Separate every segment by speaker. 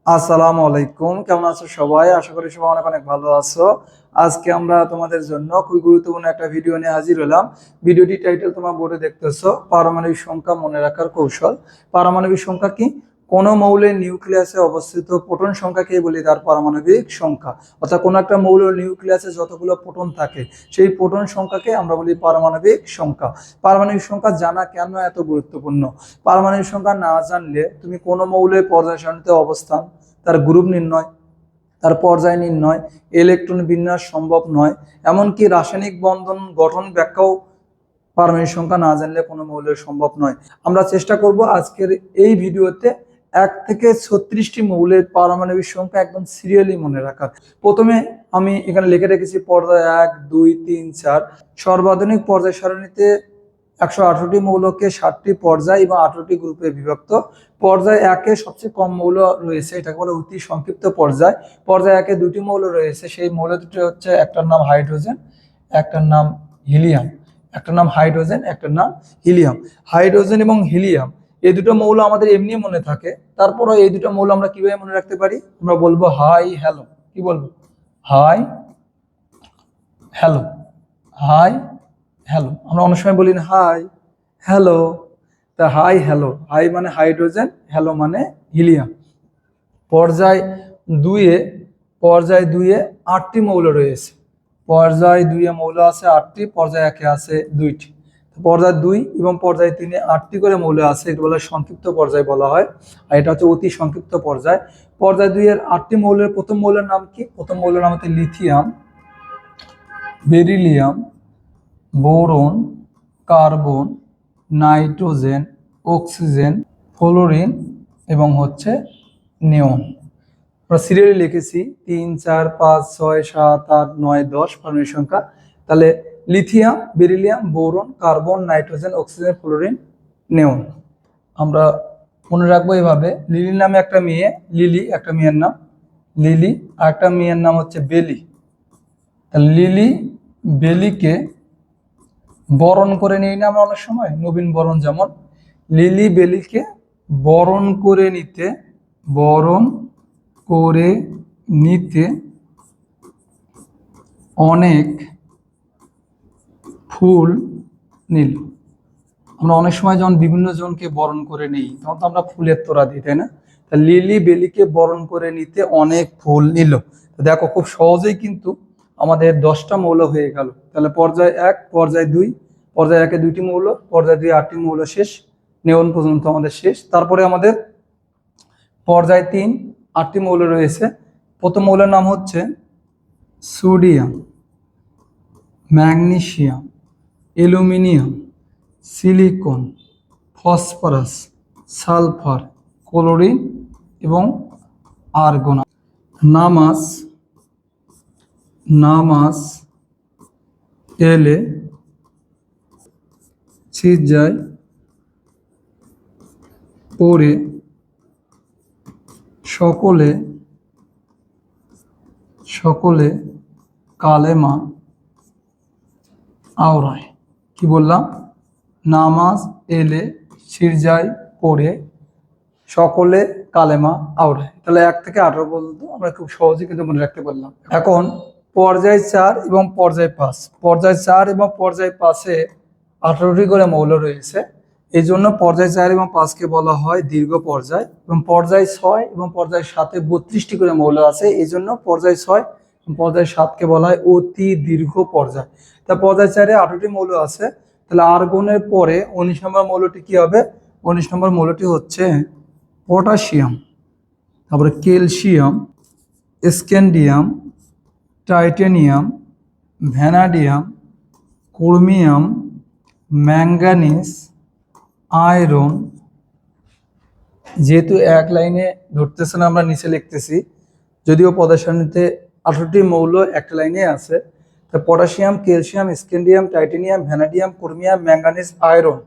Speaker 1: আসসালামু আলাইকুম, কেমন আছো সবাই? আশা করি সবাই অনেক অনেক ভালো আছো। আজকে আমরা তোমাদের জন্য খুবই গুরুত্বপূর্ণ একটা ভিডিও নিয়ে হাজির হলাম। ভিডিওটি টাইটেল তোমার বোর্ডে দেখতেছো, পারমাণবিক সংখ্যা মনে রাখার কৌশল। পারমাণবিক সংখ্যা কি? কোন মৌলের নিউক্লিয়াসে অবস্থিত প্রোটন সংখ্যাকে বলি তার পারমাণবিক সংখ্যা। অর্থাৎ কোন একটা মৌলের নিউক্লিয়াসে যতগুলো প্রোটন থাকে সেই প্রোটন সংখ্যাকে আমরা বলি পারমাণবিক সংখ্যা। পারমাণবিক সংখ্যা জানা কেন এত গুরুত্বপূর্ণ? পারমাণবিক সংখ্যা না জানলে তুমি কোন মৌলের পর্যায় সারণীতে অবস্থান, তার গ্রুপ নির্ণয়, তার পর্যায় নির্ণয়, ইলেকট্রন বিন্যাস সম্ভব নয়। এমনকি রাসায়নিক বন্ধন গঠন ব্যাখ্যাও পারমাণবিক সংখ্যা না জানলে কোনো মৌলের সম্ভব নয়। আমরা চেষ্টা করব আজকের এই ভিডিওতে 1 থেকে 36টি মৌলের পারমাণবিক সংখ্যা একদম সিরিয়ালি মনে রাখার। প্রথমে আমি এখানে লিখে রেখেছি পর্যায় 1, 2, 3, 4। সর্বাধুনিক পর্যায় সারণীতে 118টি মৌলকে 7টি পর্যায় এবং 18টি গ্রুপে বিভক্ত। পর্যায় 1-এ সবচেয়ে কম মৌল রয়েছে, এটাকে বলে অতি সংক্ষিপ্ত পর্যায়। পর্যায় 1-এ 2টি মৌল রয়েছে, সেই মৌল দুটি হচ্ছে, একটার নাম হাইড্রোজেন, একটার নাম হিলিয়াম। একটার নাম হাইড্রোজেন, একটার নাম হিলিয়াম। হাইড্রোজেন এবং হিলিয়াম এই দুটো মৌল আমাদের এমনি মনে থাকে, তারপরও এই দুটো মৌল আমরা কিভাবে মনে রাখতে পারি? আমরা বলবো হাই হ্যালো। কি বলবো? Hi hello, hi hello. আমরা অনেক সময় বলি না হাই হ্যালো। তা হাই হ্যালো, হাই মানে হাইড্রোজেন, হ্যালো মানে হিলিয়াম। পর্যায় দুইয়ে পর্যায় 2-এ 8টি মৌল রয়েছে। পর্যায় 2-এ মৌল আছে 8টি, পর্যায় 1-এ আছে 2টি। পর্যায় 2 এবং পর্যায় 3-এ 8টি করে মৌল আছে, এটা বলে সংক্ষিপ্ত পর্যায় বলা হয়, আর এটা হচ্ছে অতি সংক্ষিপ্ত পর্যায়। পর্যায় 2-এর 8টি মৌলের প্রথম মৌলের নাম কি? প্রথম মৌলের নাম হচ্ছে lithium, beryllium, boron, carbon, nitrogen, oxygen, fluorine এবং হচ্ছে নিয়ন। আমরা সিরিয়ালি লিখেছি 3, 4, 5, 6, 7, 8, 9, 10 পারমাণবিক সংখ্যা। তাহলে lithium, beryllium, boron, carbon, nitrogen, oxygen, fluorine, neon. আমরা মনে রাখবো এভাবে। লিলি নামে একটা মেয়ে, লিলি একটা মেয়ের নাম, লিলি, আর একটা মেয়ের নাম হচ্ছে বেলি। লিলি বেলিকে বরণ করে নেই না আমরা অনেক সময়, নবীন বরণ, যেমন লিলি বেলিকে বরণ করে নিতে অনেক ফুল নীল। আমরা অনেক সময় যখন বিভিন্ন জনকে বরণ করে নিই তখন তো আমরা ফুলের তোড়া দিই, তাই না? তা লিলি বেলিকে বরণ করে নিতে অনেক ফুল নিল। দেখো খুব সহজেই কিন্তু আমাদের 10টা মৌল হয়ে গেল। তাহলে পর্যায় 1, পর্যায় 2, পর্যায় 1-এ 2টি মৌল, পর্যায় 2-এ 8টি মৌল শেষ, নিয়ন পর্যন্ত আমাদের শেষ। তারপরে আমাদের পর্যায় 3, 8টি মৌল রয়েছে। প্রথম মৌলের নাম হচ্ছে sodium, magnesium, aluminium, silicon, phosphorus, sulphur, chlorine এবং আর্গন। নামাজ এলে ছিটজায় পড়ে সকলে কালেমা আওরায়। কি বললাম? নামাজ এলে সিরজায় পড়ে সকলে কালেমা আওরায়। তাহলে 1 থেকে 18 পর্যন্ত আমরা খুব সহজেই কিন্তু মনে রাখতে পারলাম। এখন পর্যায় 4 এবং পর্যায় 5। পর্যায় 4 এবং পর্যায় 5-এ 18টি করে মৌল রয়েছে, এই জন্য পর্যায় 4 এবং 5-কে বলা হয় দীর্ঘ পর্যায়। এবং পর্যায় 6 এবং পর্যায় 7-এ 32টি করে মৌল আছে, এই জন্য পর্যায় 6 এবং পর্যায় 7-কে বলা হয় অতি দীর্ঘ পর্যায়। তা পর্যায় 4-এ 18টি মৌল আছে, তাহলে আর্গনের পরে 19 নম্বর মৌলটি কি হবে? 19 নম্বর মৌলটি হচ্ছে পটাশিয়াম, তারপরে calcium, scandium, titanium, vanadium, chromium, manganese, iron. যেহেতু এক লাইনে ধরতেছে না, আমরা নিচে লিখতেছি, যদিও পদার্থ সারণীতে 18টি মৌল একটা লাইনে আছে। তা potassium, calcium, scandium, titanium, vanadium, chromium, manganese, iron,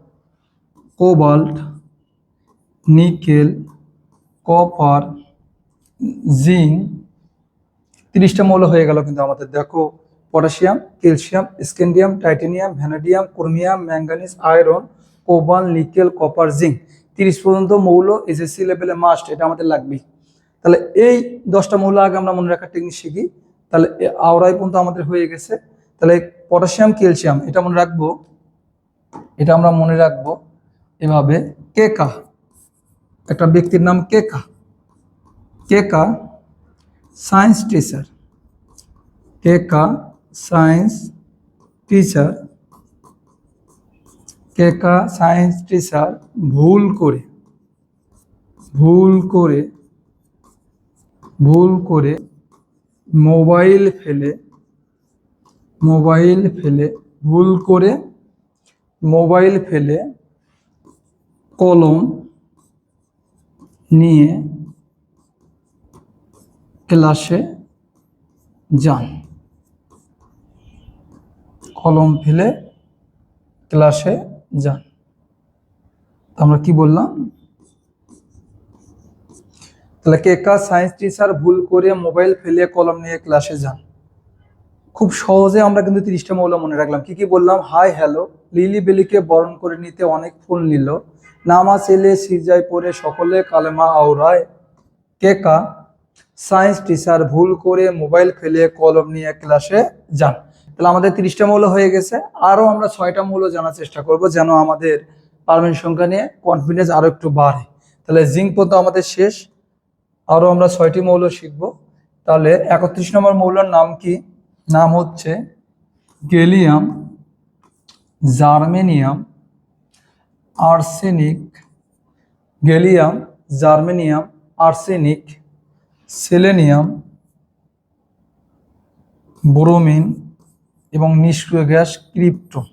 Speaker 1: cobalt, nickel, copper, zinc. 30টা মৌল হয়ে গেল কিন্তু আমাদের। দেখো potassium, calcium, scandium, titanium, vanadium, chromium, manganese, iron, cobalt, nickel, copper, zinc. 30 পর্যন্ত মৌল এসএসসি লেভেলে মাস্ট, এটা আমাদের লাগবেই। তাহলে এই 10টা মৌল আগে আমরা মনে রাখার টেকনিক শিখি। তাহলে আওরাই পর্যন্ত আমাদের হয়ে গেছে। তাহলে পটাশিয়াম ক্যালসিয়াম এটা মনে রাখবো, এটা আমরা মনে রাখবো এভাবে। কেকা, একটা ব্যক্তির নাম কেকা, কেকা সায়েন্স টিচার, কেকা সায়েন্স টিচার, কেকা সায়েন্স টিচার ভুল করে মোবাইল ফেলে কলম নিয়ে ক্লাসে যান, কলম ফেলে ক্লাসে যান। আমরা কি বললাম? তাহলে কেকা সায়েন্স টিচার ভুল করে মোবাইল ফেলে কলম নিয়ে ক্লাসে যান। খুব সহজে আমরা কিন্তু 30টা মৌল মনে রাখলাম। কি কি বললাম? হাই হ্যালো, লিলি বেলিকে বরণ করে নিতে অনেক ফুল নিল, নামাজ এলে সিজদায় পড়ে সকলে কালেমা আওরায়, কেকা সায়েন্স টিচার ভুল করে মোবাইল ফেলে কলম নিয়ে ক্লাসে যান। তাহলে আমাদের 30টা মৌল হয়ে গেছে। আরো আমরা 6টা মৌল জানার চেষ্টা করব যেন আমাদের পারমাণবিক সংখ্যা নিয়ে কনফিডেন্স আরো একটু বাড়ে। তাহলে জিঙ্ক পর্যন্ত আমাদের শেষ, আরো আমরা 6টি মৌল শিখব। তাহলে 31 নম্বর মৌলের নাম কি? নাম হচ্ছে gallium, germanium, arsenic, gallium, germanium, arsenic, selenium, bromine এবং নিষ্ক্রিয় গ্যাস ক্রিপ্টন।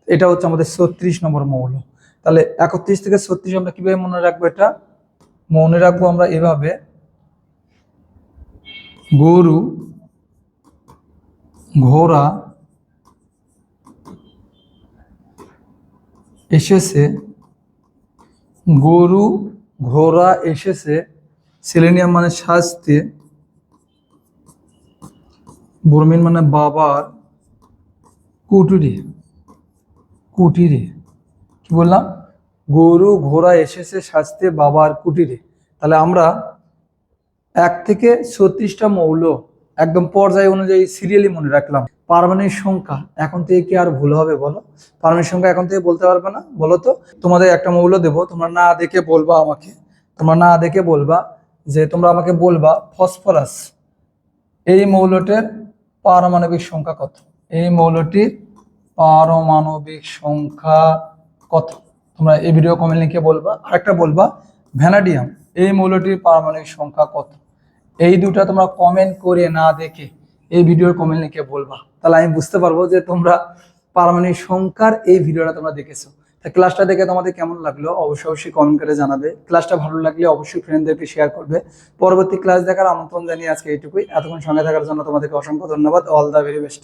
Speaker 1: এটা হচ্ছে আমাদের 36 নম্বর মৌল। তাহলে 31 থেকে 36 আমরা কিভাবে মনে রাখবো? এটা মনে রাখবো আমরা এভাবে। গরু, ঘোড়া এসেছে, গরু ঘোড়া এসেছে, সেলেনিয়াম মানে স্বাস্থ্যে, ব্রোমিন মানে বাবার কুটিরে, কি বললাম? গরু ঘোড়া এসেছে স্বাস্থ্যে বাবার কুটিরে। তাহলে আমরা 1 থেকে 36টা মৌল একদম পর্যায় অনুযায়ী সিরিয়ালি মনে রাখলাম। পারমাণবিক সংখ্যা এখন থেকে কি আর ভুল হবে বলো? পারমাণবিক সংখ্যা এখন থেকে বলতে পারবে না? বলো তো। তোমাদের একটা মৌল দেব, তোমরা না দেখে বলবা আমাকে, যে তোমরা আমাকে বলবা ফসফরাস, এই মৌলটির পারমাণবিক সংখ্যা কত? এই মৌলটির পারমাণবিক সংখ্যা কত? তোমরা এই ভিডিও কমেন্ট লিখে বলবা। আরেকটা বলবা ভ্যানাডিয়াম, এই মৌলটির পারমাণবিক সংখ্যা কত? এই দুটা তোমরা কমেন্ট করে না দেখে এই ভিডিওর কমেন্ট লিখে বলবা। তাহলে আমি বুঝতে পারবো যে তোমরা পারমাণবিক সংখ্যার এই ভিডিওটা তোমরা দেখেছো। তা ক্লাসটা দেখে তোমাদের কেমন লাগলো অবশ্যই কমেন্ট করে জানাবে। ক্লাসটা ভালো লাগলে অবশ্যই ফ্রেন্ডদেরকে শেয়ার করবে। পরবর্তী ক্লাস দেখার আমন্ত্রণ জানিয়ে আজকে এইটুকুই। এতক্ষণ সঙ্গে থাকার জন্য তোমাদেরকে অসংখ্য ধন্যবাদ। All the very best.